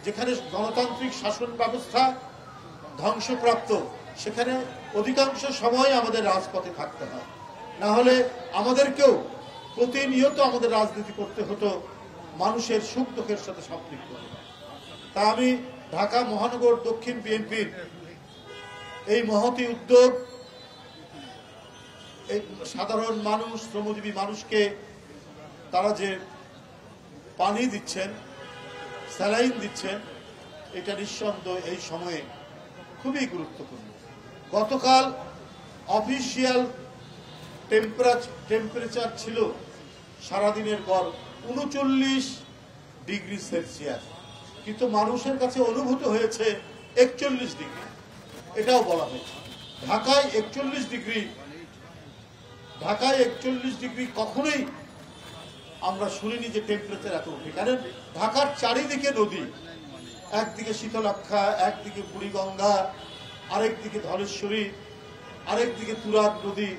যেখানে গণতান্ত্রিক শাসন ব্যবস্থা ধ্বংসপ্রাপ্ত, সেখানে অধিকাংশ সময় আমাদের রাজপথে থাকতে হয়, না হলে আমাদেরকেও প্রতিনিয়ত আমাদের রাজনীতি করতে হতো মানুষের সুখ দুঃখের সাথে সম্পৃক্ত। তা আমি ঢাকা মহানগর দক্ষিণ বিএনপির এই মহতী উদ্যোগ, এই সাধারণ মানুষ, শ্রমজীবী মানুষকে তারা যে পানি দিচ্ছেন, স্যালাইন দিচ্ছেন, এটা নিঃসন্দেহে এই সময়ে খুবই গুরুত্বপূর্ণ। গতকাল অফিসিয়াল টেম্পারেচার ছিল সারাদিনের গড় 39 ডিগ্রি সেলসিয়াস, কিন্তু মানুষের কাছে অনুভূত হয়েছে 41 ডিগ্রি। এটাও বলা হয়েছে ঢাকায় 41 ডিগ্রি কখনোই আমরা শুনিনি যে টেম্পারেচার এত উঠে। কারণ ঢাকার চারিদিকে নদী, একদিকে শীতলক্ষা, একদিকে বুড়িগঙ্গা, আরেকদিকে ধলেশ্বরী, আরেকদিকে তুরাগ নদী,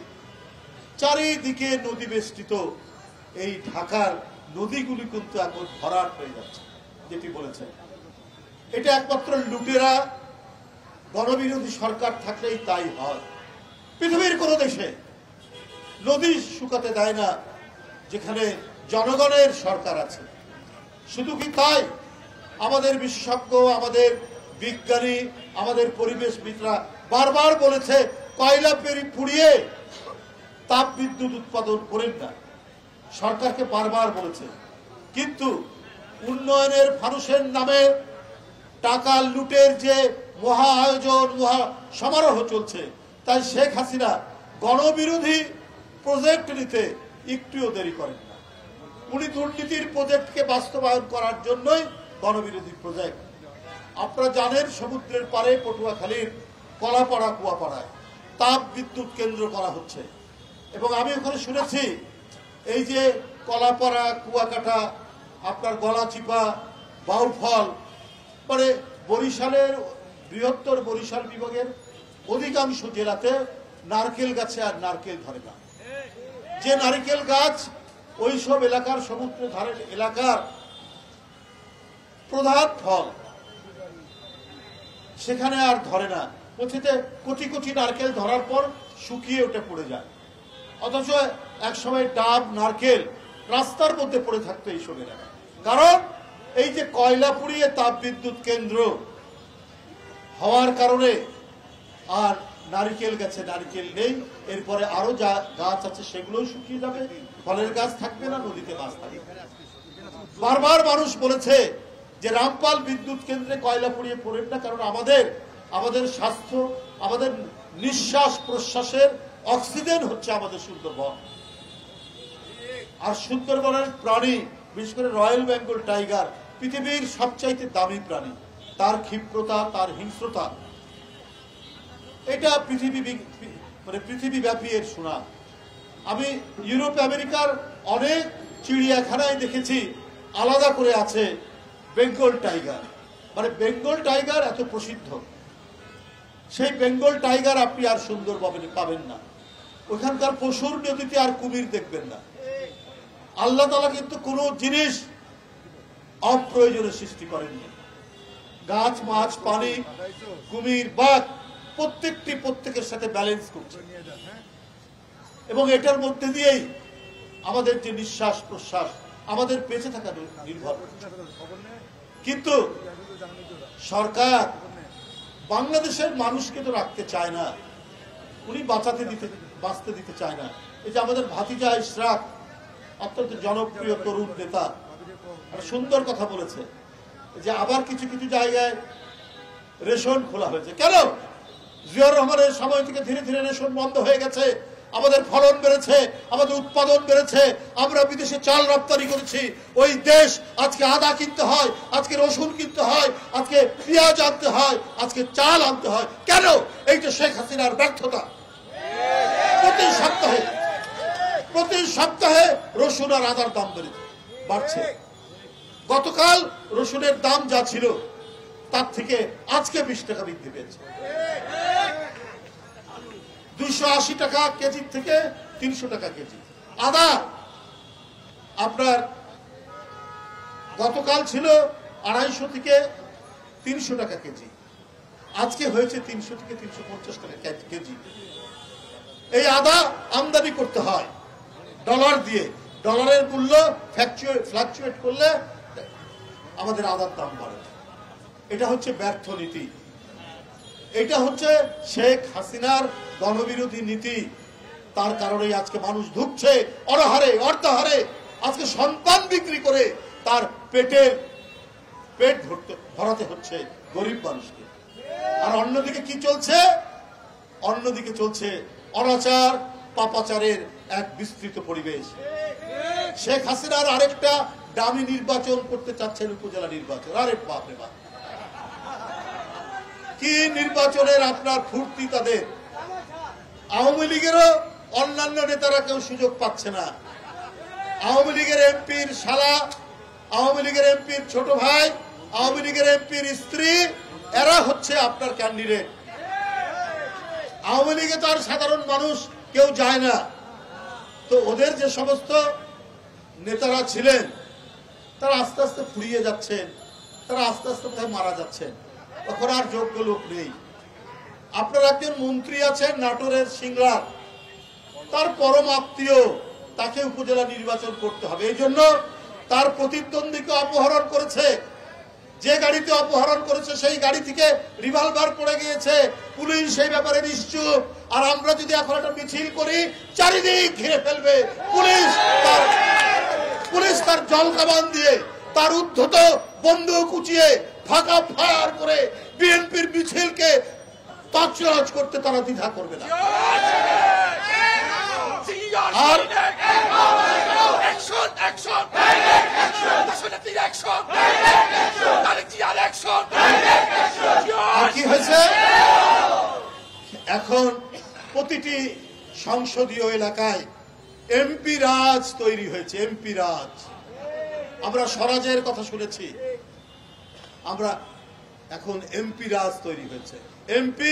চারিদিকে নদী বেষ্টিত এই ঢাকার নদীগুলি কিন্তু এখন ভরাট হয়ে যাচ্ছে, যেটি বলেছেন। এটা একমাত্র লুটেরা গণবিরোধী সরকার থাকলেই তাই হয়। পৃথিবীর কোন দেশে নদী শুকাতে দেয় না যেখানে জনগণের সরকার আছে। শুধু কি তাই, আমাদের বিশেষজ্ঞ, আমাদের বিজ্ঞানী, আমাদের পরিবেশবিদরা বারবার বলেছে কয়লা পুড়িয়ে তাপ বিদ্যুৎ উৎপাদন করেন না, সরকারকে বারবার বলেছে। কিন্তু উন্নয়নের ফানুসের নামে টাকা লুটের যে মহা আয়োজন, মহা সমারোহ চলছে, তাই শেখ হাসিনা গণবিরোধী প্রজেক্ট নিতে একটুও দেরি করেন না। উনি দুর্নীতির প্রজেক্টকে বাস্তবায়ন করার জন্যই গণবিরোধী প্রজেক্ট। আপনারা জানেন সমুদ্রের পারে পটুয়াখালীর কলাপাড়া কুয়াপাড়ায় তাপ বিদ্যুৎ কেন্দ্র করা হচ্ছে, এবং আমি ওখানে শুনেছি এই যে কলাপাড়া, কুয়াকাটা, আপনার গলাচিপা, বাউফল, মানে বরিশালের বৃহত্তর বরিশাল বিভাগের অধিকাংশ জেলাতে নারকেল গাছে আর নারকেল ধরে না। যে নারকেল গাছ ওইসব এলাকার সমুদ্র ধারের এলাকার প্রধান ফল, সেখানে আর ধরে না। বলছে যে কোটি কোটি নারকেল ধরার পর শুকিয়ে ওঠে পড়ে যায়, অথচ একসময় ডাব, নারকেল রাস্তার মধ্যে পড়ে থাকতো এইসব এলাকা। কারণ এই যে কয়লা পুড়িয়ে তাপ বিদ্যুৎ কেন্দ্র হওয়ার কারণে আর নারকেল গাছে নারকেল নেই, এরপরে আরো যা গাছ আছে সেগুলোও শুকিয়ে যাবে, ফলের গাছ থাকবে না, নদীতে মাছ থাকবে। বারবার মানুষ বলেছে যে রামপাল বিদ্যুৎ কেন্দ্রে কয়লা পুড়িয়ে পড়েন না, কারণ আমাদের স্বাস্থ্য, আমাদের নিঃশ্বাস প্রশ্বাসের অক্সিজেন হচ্ছে আমাদের সুন্দরবন। আর সুন্দরবনের প্রাণী, বিশেষ করে রয়্যাল বেঙ্গল টাইগার পৃথিবীর সবচাইতে দামি প্রাণী। তার ক্ষিপ্রতা, তার হিংস্রতা, এটা পৃথিবীব্যাপী এর সুনাম। আমি ইউরোপ আমেরিকার অনেক চিড়িয়াখানায় দেখেছি আলাদা করে আছে বেঙ্গল টাইগার। মানে বেঙ্গল টাইগার এত প্রসিদ্ধ, সেই বেঙ্গল টাইগার আপনি আর সুন্দরবনে পাবেন না। ওইখানকার পশুর নদীতে আর কুমির দেখবেন না। আল্লাহ তাআলা কিন্তু কোনো জিনিস অপ্রয়োজনে সৃষ্টি করেননি। গাছ, মাছ, পানি, কুমির, বাঘ প্রত্যেকের সাথে ব্যালেন্স করছে, এবং এটার মধ্যে দিয়েই আমাদের যে নিঃশ্বাস প্রশ্বাস, আমাদের বেঁচে থাকা নির্ভর। কিন্তু সরকার বাংলাদেশের মানুষকে তো রাখতে চায় না, উনি বাঁচতে দিতে চায় না। এই যে আমাদের ভাতিজা ইশরাক, অত্যন্ত জনপ্রিয় তরুণ নেতা, একটা সুন্দর কথা বলেছে যে আবার কিছু কিছু জায়গায় রেশন খোলা হয়েছে। কেন? জিয়াউর রহমানের সময় থেকে ধীরে ধীরে রেশন বন্ধ হয়ে গেছে, আমাদের ফলন বেড়েছে, আমাদের উৎপাদন বেড়েছে, আমরা বিদেশে চাল রপ্তানি করেছি। ওই দেশ আজকে আদা কিনতে হয়, আজকে রসুন কিনতে হয়, আজকে পেঁয়াজ আনতে হয়, আজকে চাল আনতে হয়। কেন? এইটা শেখ হাসিনার ব্যর্থতা। প্রতি সপ্তাহে রসুন আর আদার দাম বাড়ছে। গতকাল রসুনের দাম যা ছিল তার থেকে আজকে 20 টাকা বৃদ্ধি পেয়েছে। 280 টাকা কেজি থেকে 300 টাকা কেজি। আদা আপনার গতকাল ছিল 250 থেকে 300 টাকা কেজি, আজকে হয়েছে 300 থেকে 350 টাকা কেজি। এই আদা আমদানি করতে হয় ডলার দিয়ে, ডলারের মূল্য ফ্লাকচুয়েট করলে আমাদের আদার দাম বাড়ে। এটা হচ্ছে ব্যর্থ নীতি, এটা হচ্ছে শেখ হাসিনার গণবিরোধী নীতি। তার কারণেই আজকে মানুষ ধুকছে অনাহারে, অর্ধাহারে। আজকে সন্তান বিক্রি করে তার পেট ভরাতে হচ্ছে গরিব মানুষকে। আর অন্যদিকে কি চলছে? অন্যদিকে চলছে অনাচার, পাপাচারের এক বিস্তৃত পরিবেশ। শেখ হাসিনার আরেকটা দামি নির্বাচন করতে চাচ্ছেন, উপজেলা নির্বাচন। আরে বাপরে বাপ, কি নির্বাচনের আপনার ফুর্তি তাদের! আওয়ামী লীগেরও অন্যান্য নেতারা কেউ সুযোগ পাচ্ছে না। আওয়ামী লীগের এমপির শালা, আওয়ামী লীগের এমপির ছোট ভাই, আওয়ামী লীগের এমপির স্ত্রী, এরা হচ্ছে আপনার ক্যান্ডিডেট। আওয়ামী লীগে তো আর সাধারণ মানুষ কেউ যায় না। তো ওদের যে সমস্ত নেতারা ছিলেন তারা আস্তে আস্তে ফুরিয়ে যাচ্ছেন, তারা আস্তে আস্তে কোথায় মারা যাচ্ছেন, তখন আর যোগ্য লোক নেই। আপনার একজন মন্ত্রী আছেন নাটোরের সিংড়ার, তার পরম আত্মীয়, তাকে উপজেলা নির্বাচন করতে হবে। এই জন্য তার প্রতিদ্বন্দ্বীকে অপহরণ করেছে। যে গাড়িতে অপহরণ করেছে সেই গাড়ি থেকে রিভলভার পড়ে গিয়েছে, পুলিশ সেই ব্যাপারে নিশ্চুপ। আর আমরা যদি এখন একটা মিছিল করি, চারিদিক ঘিরে ফেলবে পুলিশ তার জল কামান দিয়ে, তার উদ্ধত বন্দুক উঁচিয়ে ফাঁকা ফায়ার করে বিএনপির মিছিলকে তছনছ করতে তারা দ্বিধা করবে না। আর কি হয়েছে? এখন প্রতিটি সংসদীয় এলাকায় এমপি রাজ তৈরি হয়েছে। এমপি রাজ, আমরা স্বরাজের কথা শুনেছি, আমরা এখন এমপি রাজ তৈরি হয়েছে। এমপি,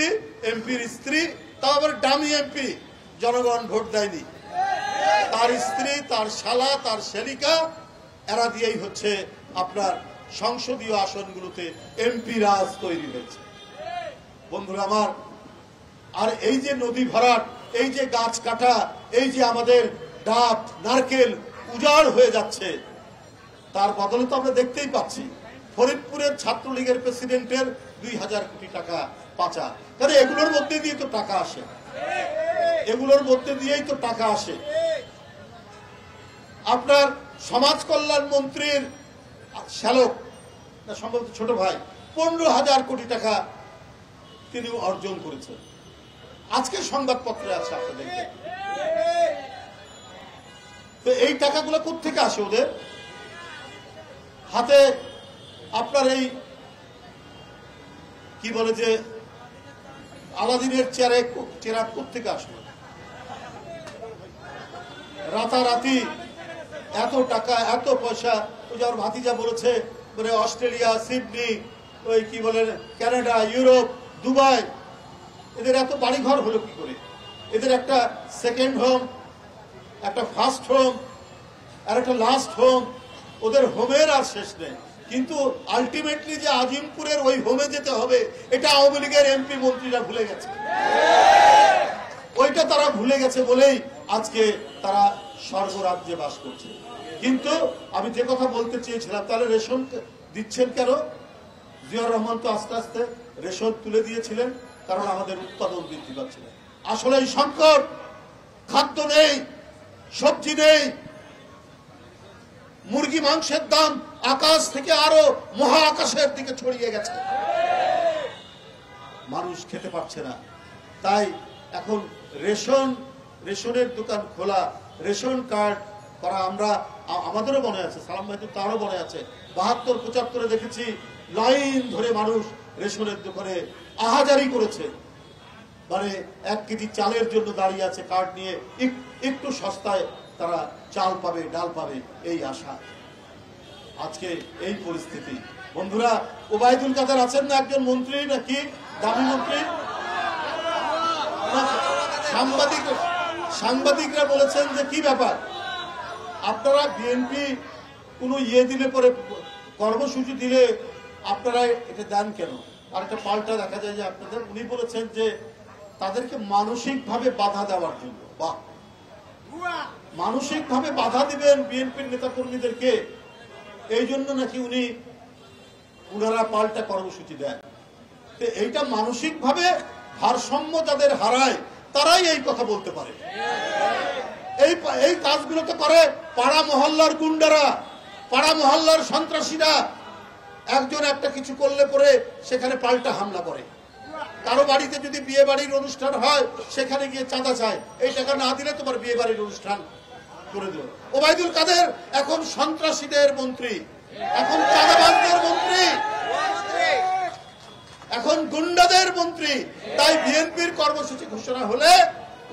এমপির স্ত্রী, তাও আবার ডামি এমপি, জনগণ ভোট দেয়নি, তার স্ত্রী, তার শালা, তার শেলিকা, এরা দিয়েই হচ্ছে আপনার সংসদীয় আসনগুলোতে এমপি রাজ তৈরি হয়েছে। বন্ধুরা আমার, আর এই যে নদী ভরাট, এই যে গাছ কাটা, এই যে আমাদের ডাব নারকেল উজাড় হয়ে যাচ্ছে, তার বদলে তো আমরা দেখতেই পাচ্ছি ফরিদপুরের ছাত্রলীগের প্রেসিডেন্টের 2000 কোটি টাকা পাচার। তাহলে এগুলোর মধ্যে দিয়ে তো টাকা আসে, এগুলোর মধ্যে দিয়েই তো টাকা আসে। আপনার সমাজ কল্যাণ মন্ত্রীর শ্যালক, সম্ভবত ছোট ভাই, 15,000 কোটি টাকা তিনি অর্জন করেছেন। আজকে সংবাদপত্রে আছে, আপনাদের দেখবেন। তো এই টাকাগুলো কোত্থেকে আসে ওদের হাতে? আপনার এই কি বলে যে আলাদিনের চেরাগ কোত্থেকে আসলো? রাতারাতি এত টাকা, এত পয়সা। ওই যে আমার ভাতিজা বলেছে, মানে অস্ট্রেলিয়া, সিডনি, ওই কি বলে কানাডা, ইউরোপ, দুবাই, এদের এত বাড়িঘর হলো কি করে? এদের একটা সেকেন্ড হোম, একটা ফার্স্ট হোম, আর একটা লাস্ট হোম। ওদের হোমের আর শেষ নেই। কিন্তু আলটিমেটলি যে আজিমপুরের ওই হোমে যেতে হবে, এটা আওয়ামী লীগের এমপি মন্ত্রীরা ভুলে গেছে। ওইটা তারা ভুলে গেছে বলেই আজকে তারা স্বর্গরাজ্যে বাস করছে। কিন্তু আমি যে কথা বলতে চেয়েছিলাম, তাহলে রেশন দিচ্ছেন কেন? জিয়াউর রহমান তো আস্তে আস্তে রেশন তুলে দিয়েছিলেন, কারণ আমাদের উৎপাদন বৃদ্ধি পাচ্ছিল। আসলে এই সংকট, খাদ্য নেই, সবজি নেই, মুরগি মাংসের দাম আকাশ থেকে আরো মহা আকাশের দিকে ছড়িয়ে গেছে, মানুষ খেতে পারছে না। তাই এখন রেশনের দোকান খোলা, রেশন কার্ড করা, আমরা আমাদেরও মনে আছে, সালাম ভাই তারও মনে আছে, 72-75 দেখেছি লাইন ধরে মানুষ রেশনের দোকানে আহাজারি করেছে। মানে 1 কেজি চালের জন্য দাঁড়িয়ে আছে কার্ড নিয়ে, একটু সস্তায় তারা চাল পাবে, ডাল পাবে, এই আশা। আজকে এই পরিস্থিতি। বন্ধুরা, ওবায়দুল কাদের আছেন না একজন মন্ত্রী, নাকি দামি মন্ত্রী? সাংবাদিকরা বলেছেন যে কি ব্যাপার, আপনারা বিএনপি কোনো দিলে পরে, কর্মসূচি দিলে আপনারা এটা দেন কেন? আর একটা পাল্টা দেখা যায় যে আপনাদের উনি বলেছেন যে তাদেরকে মানসিকভাবে বাধা দেওয়ার জন্য। বাহ, মানসিকভাবে বাধা দিবেন বিএনপির নেতা কর্মীদেরকে, এই জন্য নাকি উনারা পাল্টা কর্মসূচি দেন। এইটা মানসিকভাবে ভারসাম্য যাদের হারায় তারাই এই কথা বলতে পারে। এই কাজগুলো তো করে পাড়া মহল্লার গুন্ডারা, পাড়া মহল্লার সন্ত্রাসীরা। একজন একটা কিছু করলে পরে সেখানে পাল্টা হামলা করে। কারো বাড়িতে যদি বিয়ে বাড়ির অনুষ্ঠান হয় সেখানে গিয়ে চাঁদা চায়, এই টাকা না দিলে তোমার বিয়ে বাড়ির অনুষ্ঠান করে দিল। ওবায়দুল কাদের এখন সন্ত্রাসীদের মন্ত্রী, এখন চাঁদাবাজদের মন্ত্রী, এখন গুন্ডাদের মন্ত্রী। তাই বিএনপির কর্মসূচি ঘোষণা হলে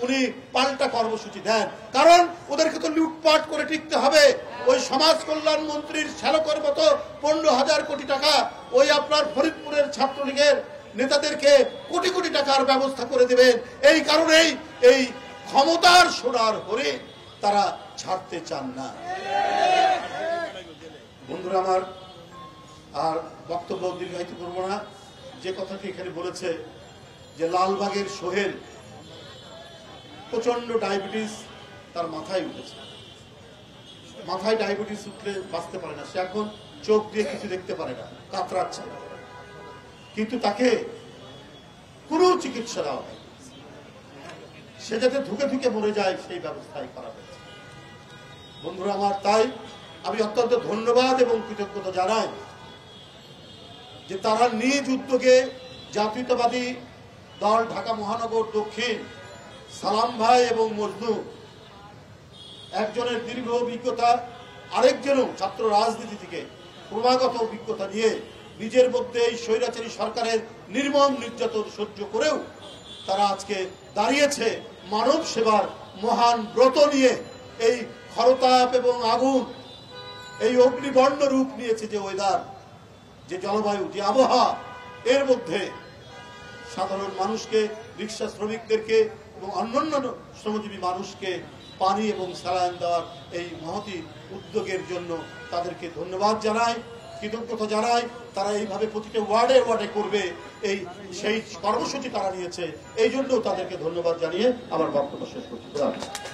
উনি পাল্টা কর্মসূচি দেন, কারণ ওদেরকে তো লুটপাট করে টিকতে হবে। ওই সমাজ কল্যাণ মন্ত্রীর শ্যালকের মতো 15,000 কোটি টাকা ওই আপনার ফরিদপুরের ছাত্রলীগের নেতাদেরকে কোটি কোটি টাকার ব্যবস্থা করে দিবেন। এই কারণেই এই ক্ষমতার সোনার হরিণ তারা ছাড়তে চান না। বন্ধুরা আমার, আর বক্তব্য দীর্ঘায়িত করবো না। যে কথাটি এখানে বলেছে যে লালবাগের সোহেল প্রচন্ড ডায়াবেটিস তার মাথায় উঠেছে, মাথায় ডায়াবেটিস উঠলে বাঁচতে পারে না, সে এখন চোখ দিয়ে কিছু দেখতে পারে না, কাতরাচ্ছে, কিন্তু তাকে কোনো চিকিৎসা দেওয়া হয়, সে যাতে ধুকে ধুকে মরে যায় সেই ব্যবস্থাই করা হয়েছে। বন্ধুরা আমার, তাই আমি অত্যন্ত ধন্যবাদ এবং কৃতজ্ঞতা জানাই যে তারা নিজ উদ্যোগে জাতীয়তাবাদী দল ঢাকা মহানগর দক্ষিণ সালাম ভাই এবং মজনু, একজনের দীর্ঘ অভিজ্ঞতা, আরেকজনও ছাত্র রাজনীতি থেকে ক্রমাগত অভিজ্ঞতা নিয়ে নিজের মধ্যে এই স্বৈরাচারী সরকারের নির্মম নির্যাতন সহ্য করেও তারা আজকে দাঁড়িয়েছে মানব সেবার মহান ব্রত নিয়ে। এই খরতাপ এবং আগুন, এই অগ্নিবর্ণ রূপ নিয়েছে যে ওয়েদার, যে জলবায়ু, যে আবহাওয়া, এর মধ্যে সাধারণ মানুষকে, রিক্সা শ্রমিকদেরকে এবং অন্যান্য শ্রমজীবী মানুষকে পানি এবং স্যালাইন দেওয়ার এই মহতি উদ্যোগের জন্য তাদেরকে ধন্যবাদ জানাই, কৃতজ্ঞতা জানাই। তারা এইভাবে প্রতিটা ওয়ার্ডে ওয়ার্ডে করবে, সেই কর্মসূচি তারা নিয়েছে, এই জন্য তাদেরকে ধন্যবাদ জানিয়ে আমার বক্তব্য শেষ করছি।